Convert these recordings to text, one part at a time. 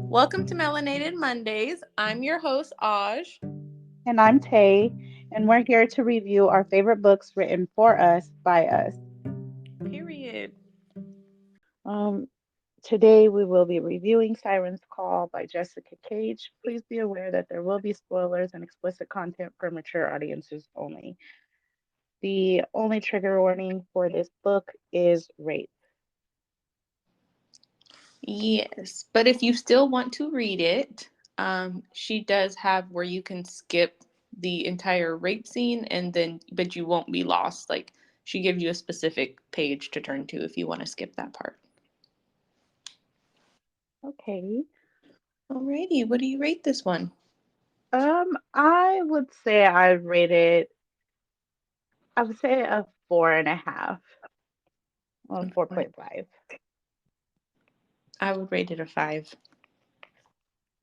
Welcome to Melanated Mondays. I'm your host, Aj. And I'm Tay, and we're here to review our favorite books written for us by us. Period. Um, Today we will be reviewing Siren's Call by Jessica Cage. Please be aware that there will be spoilers and explicit content for mature audiences only. The only trigger warning for this book is rape. Yes, but if you still want to read it, she does have where you can skip the entire rape scene but you won't be lost. Like, she gives you a specific page to turn to if you want to skip that part. Okay. Alrighty, what do you rate this one? I would say I would say a 4.5 or 4.5. I would rate it a 5.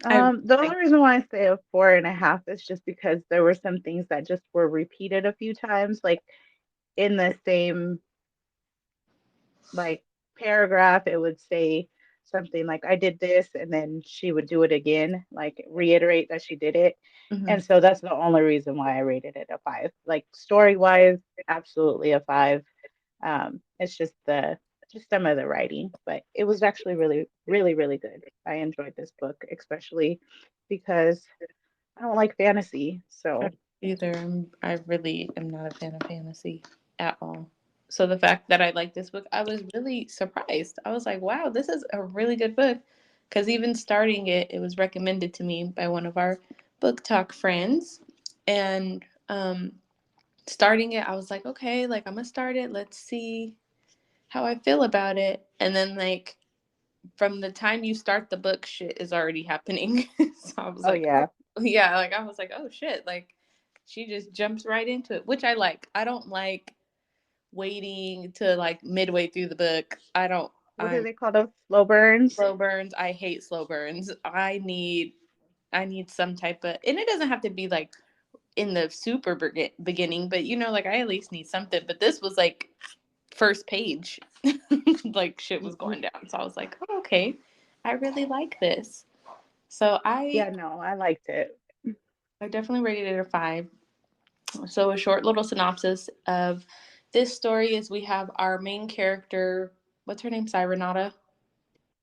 I really The like. only reason why I say a 4.5 is just because there were some things that just were repeated a few times, like in the same like paragraph, it would say something like I did this, and then she would do it again, like reiterate that she did it. Mhm. And so that's the only reason why I rated it a 5. Like story wise, absolutely a 5. It's just some of the writing, but it was actually really, really, really good. I enjoyed this book, especially because I don't like fantasy. I So, either. I really am not a fan of fantasy at all. So the fact that I like this book, I was really surprised. I was like, wow, this is a really good book. Because even starting it, it was recommended to me by one of our book talk friends. And starting it, I was like, okay, like I'm going to start it. Let's see how I feel about it. And then, like, from the time you start the book, shit is already happening. So I was oh like, oh, yeah, yeah, like I was like, oh shit, like she just jumps right into it, which I like. I don't like waiting to like midway through the book. I don't. what do I'm they call those slow burns? slow burns. I hate slow burns. I need some type of, and it doesn't have to be like in the super beginning, but like I at least need something. But this was like first page, like shit was going down. So I was like, oh, okay, I really like this. So I Yeah, no, I liked it. I definitely rated it a 5. So a short little synopsis of this story is we have our main character, what's her name, Sirenata,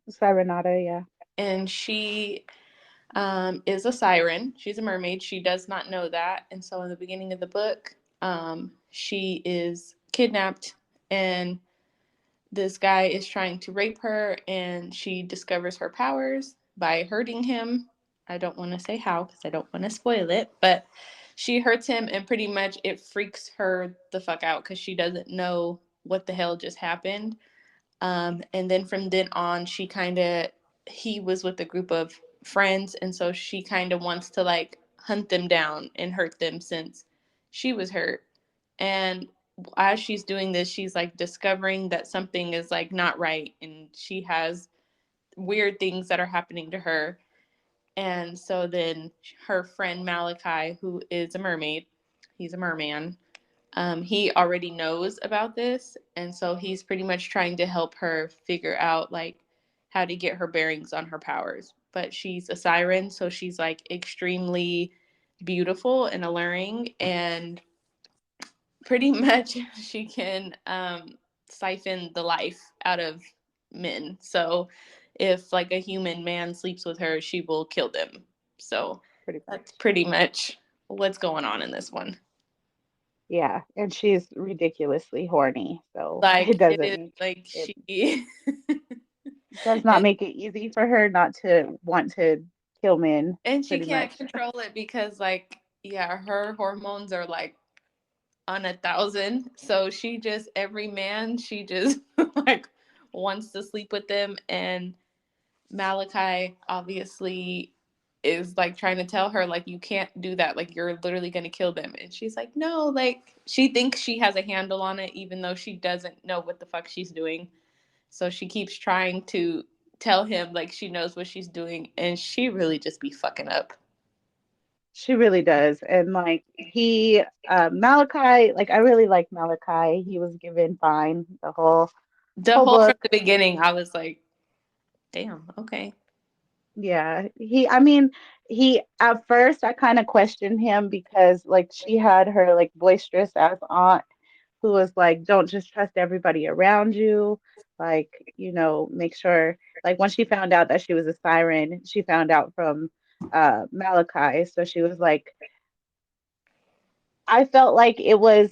Serenata, yeah. and she is a siren. She's a mermaid. She does not know that, and so in the beginning of the book, she is kidnapped, and this guy is trying to rape her, and she discovers her powers by hurting him. I don't want to say how because I don't want to spoil it, but she hurts him, and pretty much it freaks her the fuck out because she doesn't know what the hell just happened. And then from then on, he was with a group of friends, and so she kind of wants to like hunt them down and hurt them since she was hurt. And as she's doing this, she's like discovering that something is like not right, and she has weird things that are happening to her. And so then her friend Malachi, who is a mermaid, he's a merman, he already knows about this, and so he's pretty much trying to help her figure out like how to get her bearings on her powers. But she's a siren, so she's like extremely beautiful and alluring, and pretty much she can siphon the life out of men. So if like a human man sleeps with her, she will kill them. So Pretty that's much. pretty much what's going on in this one. Yeah, and she's ridiculously horny, so it Like it doesn't is make like it she does not and make it easy for her not to want to kill men, and she pretty can't much. control it because like yeah, her hormones are like on 1,000. So she just every man she just like wants to sleep with them, and Malachi obviously is like trying to tell her like you can't do that, like you're literally going to kill them, and she's like no, like she thinks she has a handle on it even though she doesn't know what the fuck she's doing. So she keeps trying to tell him like she knows what she's doing, and she really just be fucking up. She really does. And like Malachi, like I really like Malachi. He was given fine the The whole whole from book. the beginning, I was like, damn, okay. Yeah, I mean, at first I kind of questioned him because like she had her like boisterous ass aunt who was like, don't just trust everybody around you. Like, make sure, like when she found out that she was a siren, she found out from Malachi. So she was like, I felt like it was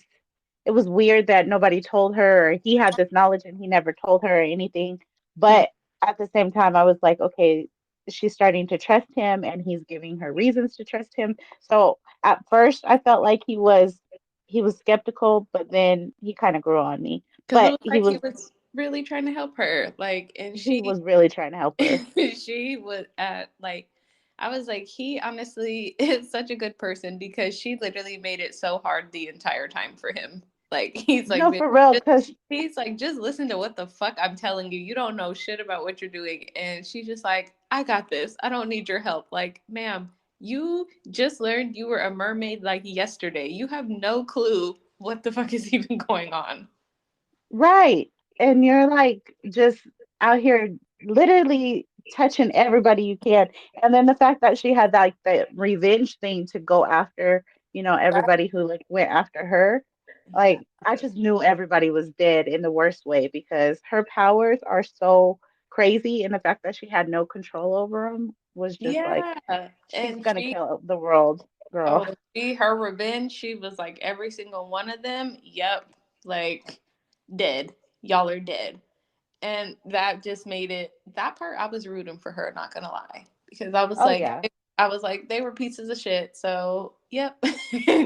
weird that nobody told her or he had this knowledge and he never told her or anything. Mm. But at the same time, I was like, okay, she's starting to trust him and he's giving her reasons to trust him. So at first I felt like he was skeptical, but then he kind of grew on me. Because it But was like he was really trying to help her. Like, and he was really trying to help her. she was at like, I was like, he honestly is such a good person because she literally made it so hard the entire time for him. Like, he's like, No, "Bitch, for real, just, because he's like, just listen to what the fuck I'm telling you. You don't know shit about what you're doing. And she's just like, I got this. I don't need your help. Like, ma'am, you just learned you were a mermaid like yesterday. You have no clue what the fuck is even going on. right. And you're like just out here literally touching everybody you can. And then the fact that she had like the revenge thing to go after, everybody who like went after her. Like I just knew everybody was dead in the worst way because her powers are so crazy and the fact that she had no control over them was just like Yeah. she's And gonna kill the world, girl. oh, her revenge, she was like every single one of them, yep, like dead. Y'all are dead. And that just made it, that part I was rooting for her, not gonna lie. Because Oh yeah. I was like, they were pieces of shit, so yep,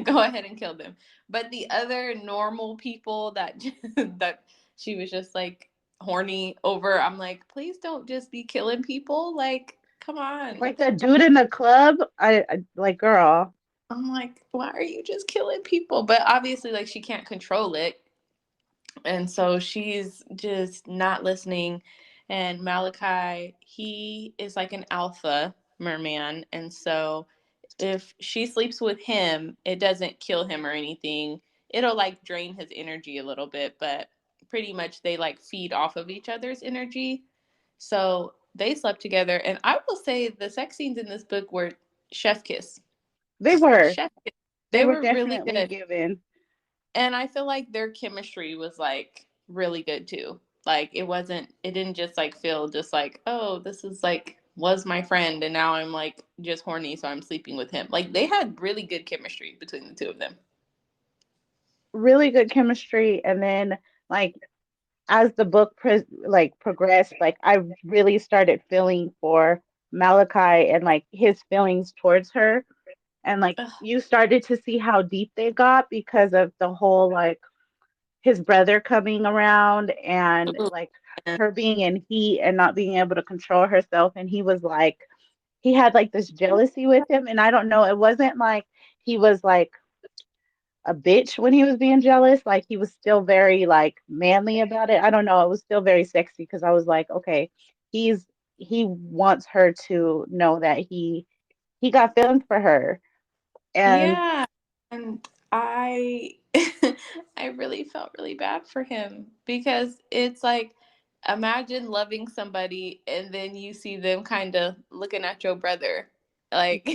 go ahead and kill them. But the other normal people that that she was just like horny over, I'm like, please don't just be killing people. Like, come on, what Like the the fuck? dude in the club, I like girl. I'm like, why are you just killing people? But obviously, like, she can't control it. And so she's just not listening. And Malachi, he is like an alpha merman. And so if she sleeps with him, it doesn't kill him or anything. It'll like drain his energy a little bit, but pretty much they like feed off of each other's energy. So they slept together. And I will say the sex scenes in this book were chef kiss. They were. Chef kiss. They They were were really definitely good. given. And I feel like their chemistry was like really good too. Like it didn't just like feel just like, oh, this is like was my friend and now I'm like just horny so I'm sleeping with him. Like they had really good chemistry between the two of them. Really good chemistry. And then like as the book progressed, like I really started feeling for Malachi and like his feelings towards her. And like Ugh. you started to see how deep they got because of the whole like his brother coming around and Ooh, like her being in heat and not being able to control herself. And he was like, he had like this jealousy with him. And I don't know, it wasn't like he was like a bitch when he was being jealous. Like he was still very like manly about it. I don't know. It was still very sexy because I was like, okay, he's he wants her to know that he got feelings for her. And yeah. And I I really felt really bad for him because it's like imagine loving somebody and then you see them kind of looking at your brother. Like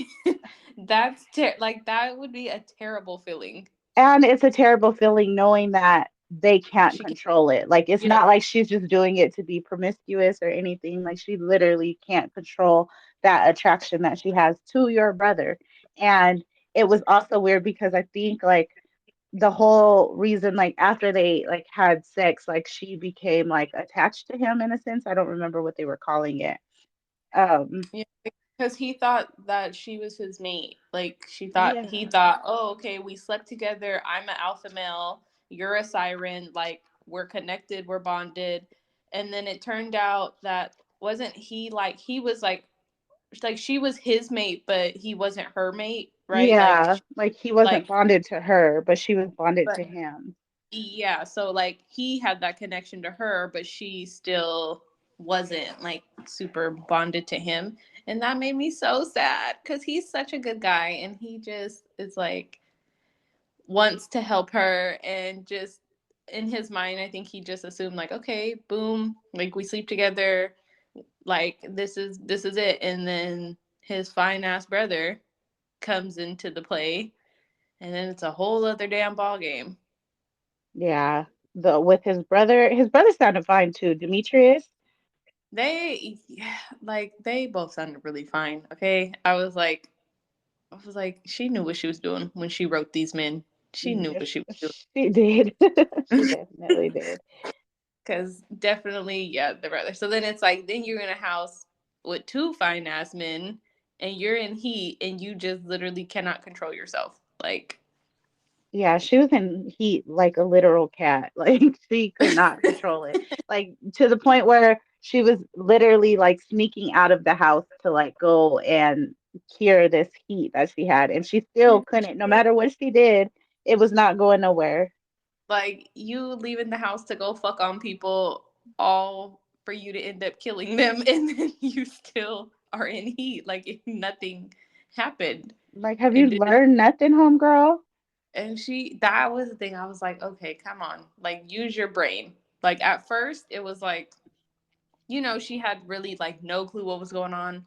like that would be a terrible feeling. it's a terrible feeling knowing that they can't She can, control it. Like it's yeah. not like she's just doing it to be promiscuous or anything. Like she literally can't control that attraction that she has to your brother. And it was also weird because I think like the whole reason like after they like had sex like she became like attached to him in a sense. I don't remember what they were calling it. um Yeah, because he thought that she was his mate. Like he yeah, thought, oh, okay, we slept together. I'm an alpha male. You're a siren. Like we're connected. We're bonded. And then it turned out that wasn't he like he was like she was his mate, but he wasn't her mate, right? yeah, like he wasn't Like bonded to her but she was bonded but to him. yeah, so like he had that connection to her, but she still wasn't like super bonded to him. And that made me so sad because he's such a good guy and he just is like wants to help her and just in his mind, I think he just assumed like, okay, boom, like we sleep together. Like this is it. And then his fine ass brother comes into the play, and then it's a whole other damn ball game. Yeah. The with his brother sounded fine too. Demetrius. They yeah, like they both sounded really fine. Okay, I was like, she knew what she was doing when she wrote these men. She knew Yes, what she was she did. She doing. definitely did. Because definitely, yeah, the brother. So then it's like, then you're in a house with two fine ass men, and you're in heat, and you just literally cannot control yourself. Like, Yeah, she was in heat like a literal cat. Like she could not control it. Like to the point where she was literally like sneaking out of the house to like go and cure this heat that she had. And she still couldn't, no matter what she did, it was not going nowhere. like you leaving the house to go fuck on people, all for you to end up killing them, and then you still are in heat, like if nothing happened. Like, have you It didn't. learned nothing, homegirl? And that was the thing. I was like, okay, come on, like use your brain. Like at first, it was like, she had really like no clue what was going on.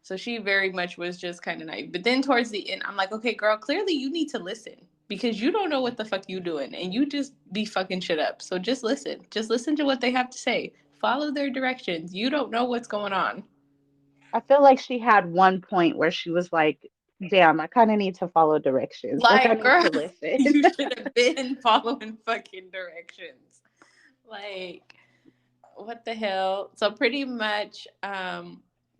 So she very much was just kind of naive. But then towards the end, I'm like, okay, girl, clearly you need to listen because you don't know what the fuck you doing and you just be fucking shit up. So just listen. Just listen to what they have to say. Follow their directions. You don't know what's going on. I feel like she had one point where she was like, damn, I kind of need to follow directions. Like, I Like, need girl, to listen. you should have been following fucking directions. Like, what the hell? So pretty much,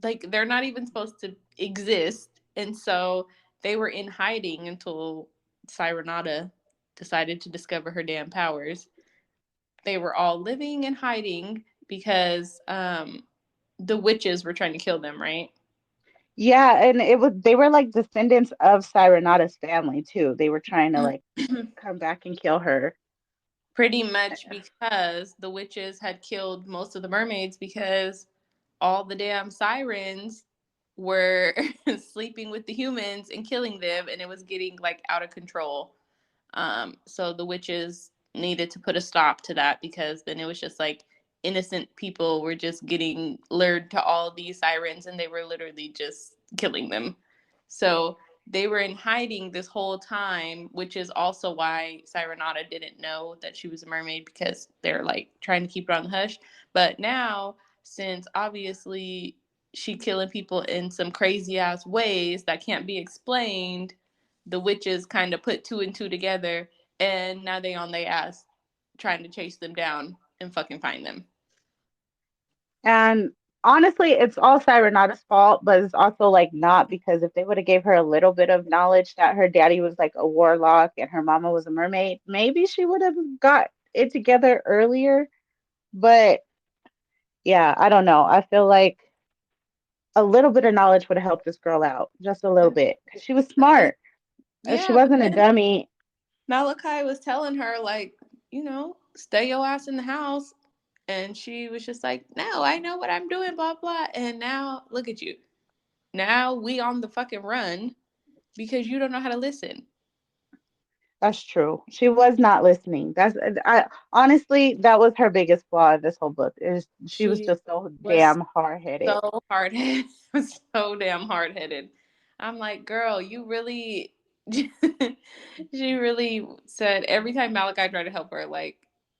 like they're not even supposed to exist, and so they were in hiding until Sirenata decided to discover her damn powers. They were all living and hiding because the witches were trying to kill them, right? Yeah, and they were like descendants of Sirenata's family too. They were trying to like come back and kill her. Pretty much because the witches had killed most of the mermaids because all the damn sirens were sleeping with the humans and killing them, and it was getting like out of control. So the witches needed to put a stop to that because then it was just like innocent people were just getting lured to all these sirens and they were literally just killing them. So they were in hiding this whole time, which is also why Sirenata didn't know that she was a mermaid because they're like trying to keep her on the hush. But now, since obviously she killing people in some crazy ass ways that can't be explained, the witches kind of put two and two together, and now they on their ass trying to chase them down and fucking find them. And honestly, it's all Sirenata's fault, but it's also like not because if they would have gave her a little bit of knowledge that her daddy was like a warlock and her mama was a mermaid, maybe she would have got it together earlier. But yeah, I don't know. I feel like a little bit of knowledge would have helped this girl out, just a little And bit, because she was then, smart. She yeah, but wasn't a then dummy. Malachi was telling her, like, stay your ass in the house. And she was just like, no, I know what I'm doing, blah, blah. And now look at you. Now we on the fucking run because you don't know how to listen. That's true. She was not listening. I honestly, that was her biggest flaw in this whole book. Is she was She just so was damn hard headed. so hard headed. So damn hard headed. I'm like, girl, you really. She really said every time Malachi tried to help her, like,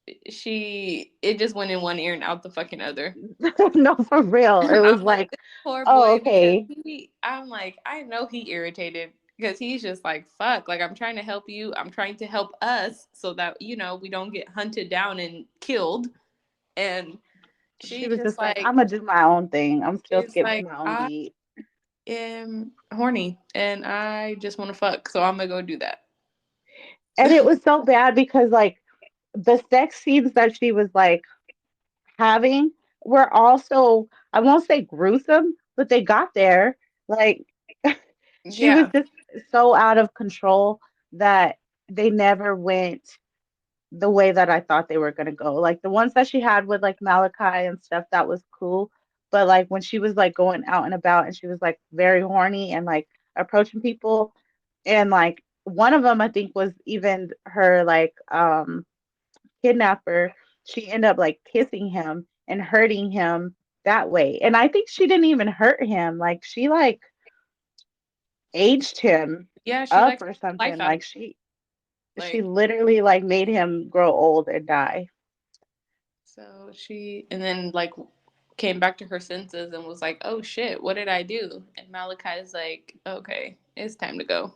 it just went in one ear and out the fucking other. No, for real. It was I'm like, like, this poor oh, boy, because okay. I'm like, I know he irritated because he's just like, fuck, like, I'm trying to help you. I'm trying to help us so that, we don't get hunted down and killed. And She she's was just just like, like, I'm gonna do my own thing. I'm still she's skipping like, my own I beat. am horny and I just want to fuck. So I'm going to go do that. And it was so bad because like the sex scenes that she was like having were also, I won't say gruesome, but they got there. Like she was Yeah. just so out of control that they never went the way that I thought they were gonna go. Like the ones that she had with like Malachi and stuff, that was cool. But like when she was like going out and about and she was like very horny and like approaching people, and like one of them I think was even her like kidnapper, she ended up like kissing him and hurting him. that way. And I think she didn't even hurt him. Like she like aged him Yeah, she up like or life something. out of Like she like literally like made him grow old and die. so she and then like came back to her senses and was like, "Oh shit, what did I do?" And Malachi is like, "Okay, it's time to go."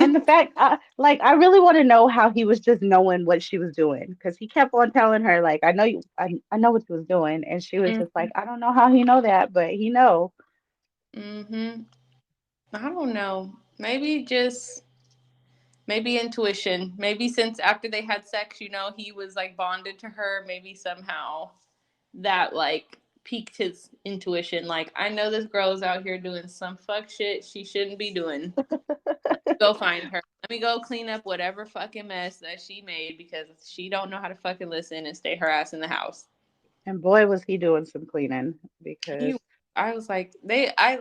And the fact, like, I really want to know how he was just knowing what she was doing because he kept on telling her, like, I know you, I know what you was doing, and she was just like, Mhm. I don't know how he know that, but he know. Mhm. I don't know. Maybe intuition. Maybe since after they had sex, he was like bonded to her. Maybe somehow that like piqued his intuition. Like, I know this girl is out here doing some fuck shit she shouldn't be doing. Go find her. Let me go clean up whatever fucking mess that she made because she don't know how to fucking listen and stay her ass in the house. And boy, was he doing some cleaning He because I was like I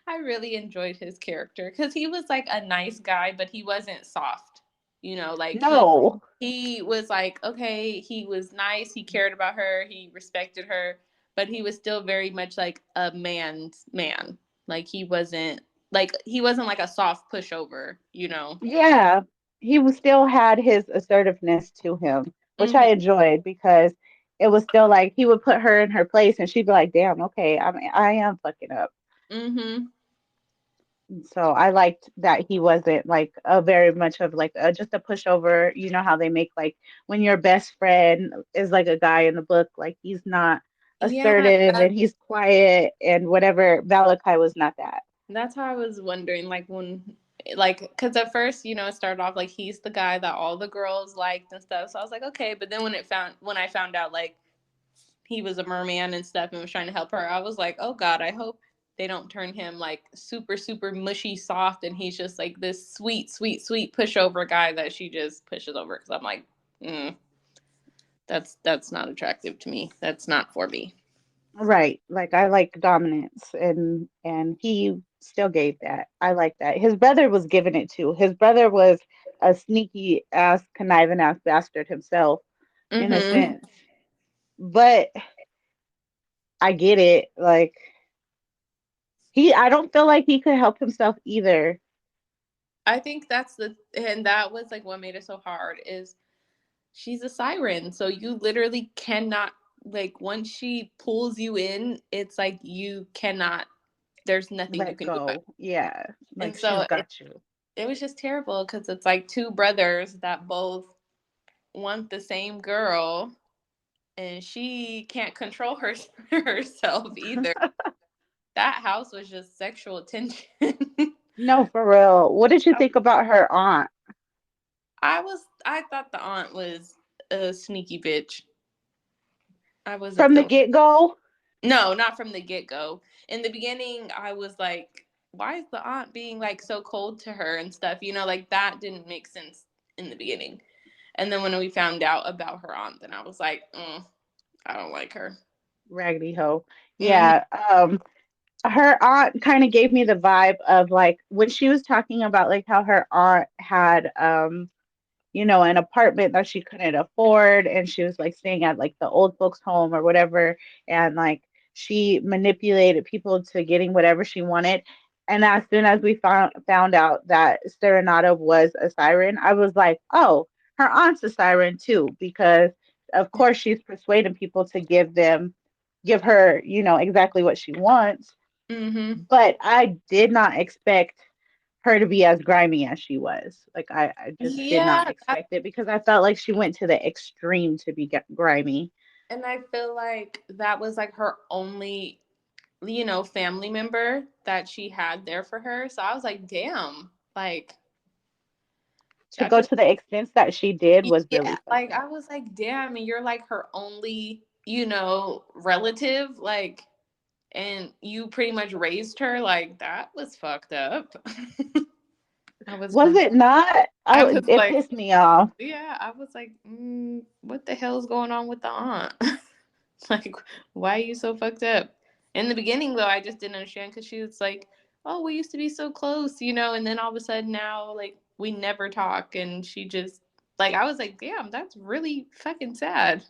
I really enjoyed his character cuz he was like a nice guy but he wasn't soft. Like no, he was like okay, he was nice, he cared about her, he respected her, but he was still very much like a man's man. Like he wasn't like a soft pushover. yeah, he was still had his assertiveness to him, which I Mhm. enjoyed because it was still like he would put her in her place, and she'd be like, damn, okay, I mean, I am fucking up. Mhm. So I liked that he wasn't like a very much of like just a pushover. You know how they make like when your best friend is like a guy in the book, like he's not Yeah, assertive and he's quiet and whatever. Valakai was not that. that's how I was wondering, like because at first, it started off like he's the guy that all the girls liked and stuff. So I was like, okay, but then when I found out like he was a merman and stuff and was trying to help her, I was like, oh god, I hope they don't turn him like super super mushy soft and he's just like this sweet sweet sweet pushover guy that she just pushes over. Because I'm like, mm, that's not attractive to me. That's not for me. Right. Like I like dominance and he still gave that. I like that. His brother was giving it too. His brother was a sneaky ass, conniving ass bastard himself in a Mm-hmm. sense. But I get it. Like I don't feel like he could help himself either. I think and that was like what made it so hard is she's a siren. So you literally cannot, like, once she pulls you in, it's like you cannot, there's nothing you Let can do about go. Yeah. it. And Like she's so got you. it was just terrible because it's like two brothers that both want the same girl and she can't control herself either. That house was just sexual tension. No, for real. What did you think about her aunt? I thought the aunt was a sneaky bitch. I was a From the feeling. get-go? No, not from the get go. In the beginning, I was like, why is the aunt being like so cold to her and stuff? Like that didn't make sense in the beginning. And then when we found out about her aunt, then I was like, I don't like her. Raggedy hoe. Hmm. Yeah. Her aunt kind of gave me the vibe of like when she was talking about like how her aunt had an apartment that she couldn't afford and she was like staying at like the old folks home or whatever and like she manipulated people to getting whatever she wanted. And as soon as we found out that Serenata was a siren, I was like, oh, her aunt's a siren too, because of course she's persuading people to give her, exactly what she wants. Hmm. But I did not expect her to be as grimy as she was. Like I just did not Yeah, expect it because I felt like she went to the extreme to be grimy. and I feel like that was like her only, family member that she had there for her. So I was like, damn, like To that go just to the extents that she did was yeah, really fucked like up. I was like, damn, and you're like her only, relative, like, and you pretty much raised her, like that was fucked up. I was, Was it not? I was It like, pissed me off. yeah, I was like, what the hell's going on with the aunt? Like, why are you so fucked up? In the beginning, though, I just didn't understand because she was like, oh, we used to be so close, and then all of a sudden now, like, we never talk, and she just, like, I was like, damn, that's really fucking sad.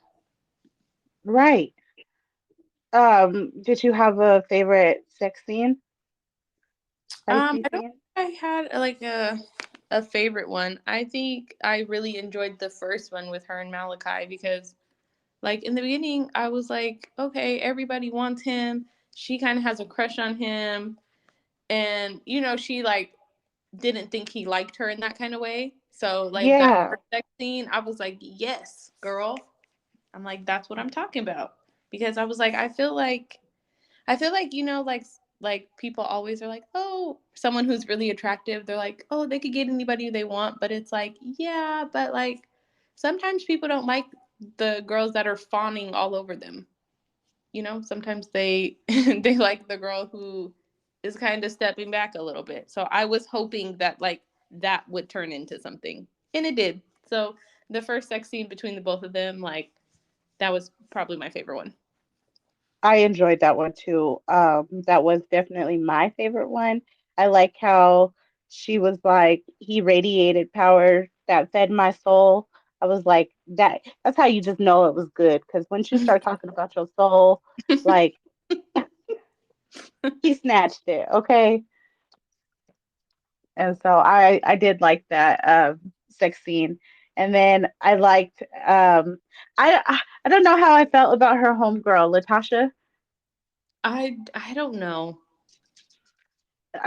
Right. Did you have a favorite sex scene? Spicy I don't scene? think I had like a favorite one. I think I really enjoyed the first one with her and Malachi because like in the beginning I was like, okay, everybody wants him. She kind of has a crush on him, and she like didn't think he liked her in that kind of way. So like that Yeah, first sex scene, I was like, yes, girl. I'm like, that's what I'm talking about. Because I was like, I feel like like people always are like, oh, someone who's really attractive, they're like, oh, they could get anybody they want, but it's like, yeah, but like sometimes people don't like the girls that are fawning all over them. Sometimes they they like the girl who is kind of stepping back a little bit. So I was hoping that like that would turn into something, and it did. So the first sex scene between the both of them, like that was probably my favorite one. I enjoyed that one too. That was definitely my favorite one. I like how she was like, he radiated power that fed my soul. I was like, that's how you just know it was good. Because once you start talking about your soul, like he snatched it, okay? And so I did like that sex scene. And then I liked I don't know how I felt about her homegirl, Latasha. I don't know.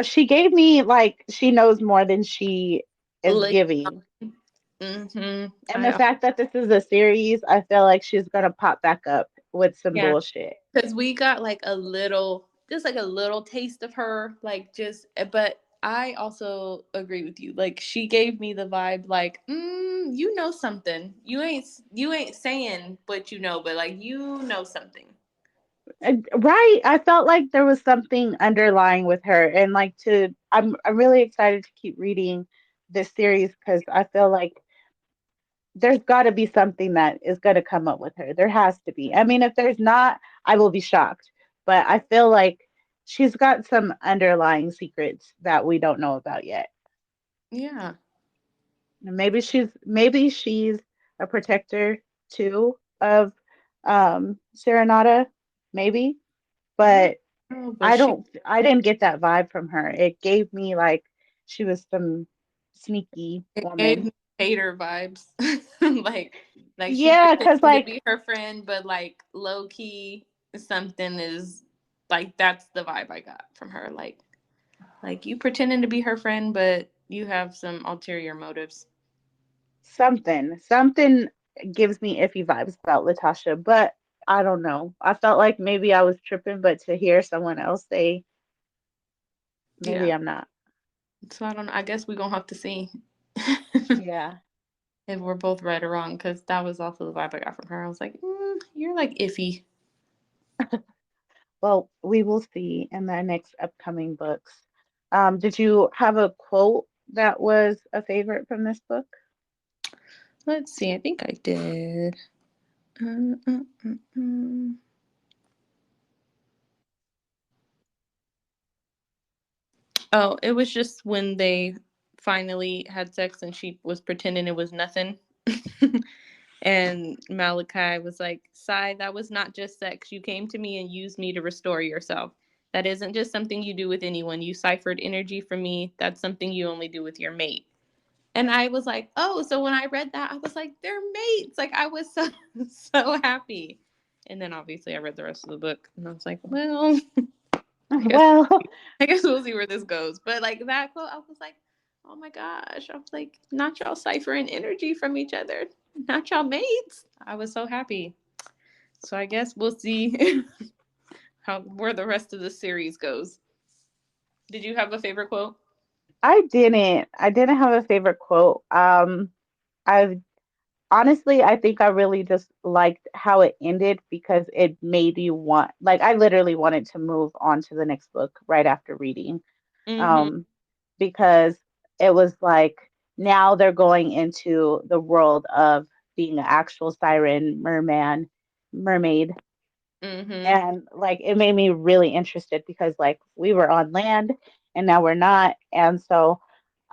She gave me like she knows more than she is Like, giving. And the I fact that this is a series, I feel like she's gonna pop back up with some yeah, bullshit. because we got like a little, just like a little taste of her, like just. But I also agree with you. Like she gave me the vibe, like, you know something. You ain't saying what you know, but like you know something. Right. I felt like there was something underlying with her. And like I'm really excited to keep reading this series because I feel like there's got to be something that is going to come up with her. There has to be. I mean, if there's not, I will be shocked. But I feel like she's got some underlying secrets that we don't know about yet. Yeah. And maybe she's a protector too of Serenata, maybe. I don't But know, but I didn't get that vibe from her. It gave me like she was some sneaky it gave woman. me hater vibes. like like she Yeah, cuz pretending to like be her friend, but like low key something is like that's the vibe I got from her. Like you pretending to be her friend, but you have some ulterior motives. something gives me iffy vibes about Latasha, but I don't know. I felt like maybe I was tripping, but to hear someone else say maybe Yeah. I'm not. So I don't know. I guess we're gonna have to see Yeah. if we're both right or wrong, because that was also the vibe I got from her. I was like, you're like iffy. Well, we will see in the next upcoming books. Did you have a quote that was a favorite from this book? Let's see. I think I did. Uh, uh, uh, uh. Oh, it was just when they finally had sex and she was pretending it was nothing. And Malachi was like, Sai, that was not just sex. You came to me and used me to restore yourself. That isn't just something you do with anyone. You ciphered energy from me. That's something you only do with your mate. And I was like, oh, so when I read that, I was like, they're mates. Like I was so so happy. And then obviously I read the rest of the book and I was like, well, I guess Well, I guess we'll see where this goes. But like that quote, I was like, oh my gosh. I was like, not y'all ciphering energy from each other. Not y'all mates. I was so happy. So I guess we'll see how where the rest of the series goes. Did you have a favorite quote? I didn't. I didn't have a favorite quote. I honestly, I think I really just liked how it ended because it made you want, like, I literally wanted to move on to the next book right after reading. Mm-hmm. Um, because it was like now they're going into the world of being an actual siren, mermaid, Mm-hmm. and like it made me really interested because like we were on land and now we're not, and so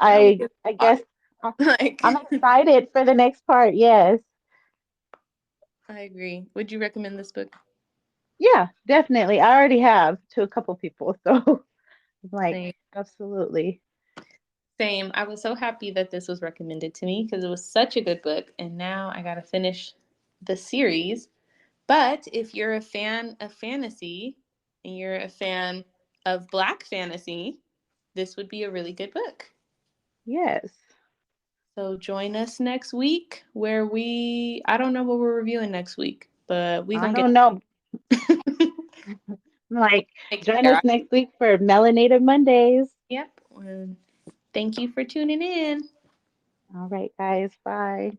Now we I get I guess water. I- Like I'm excited for the next part. Yes. I agree. Would you recommend this book? Yeah, definitely. I already have to a couple people, so I'm like, Same. absolutely. Same. I was so happy that this was recommended to me because it was such a good book, and now I got to finish the series. But if you're a fan of fantasy and you're a fan of Black fantasy, this would be a really good book. Yes. So join us next week where I don't know what we're reviewing next week, but we I going to don't know. get Like, take join us care. next week for Melanated Mondays. Yep. Thank you for tuning in. All right, guys. Bye.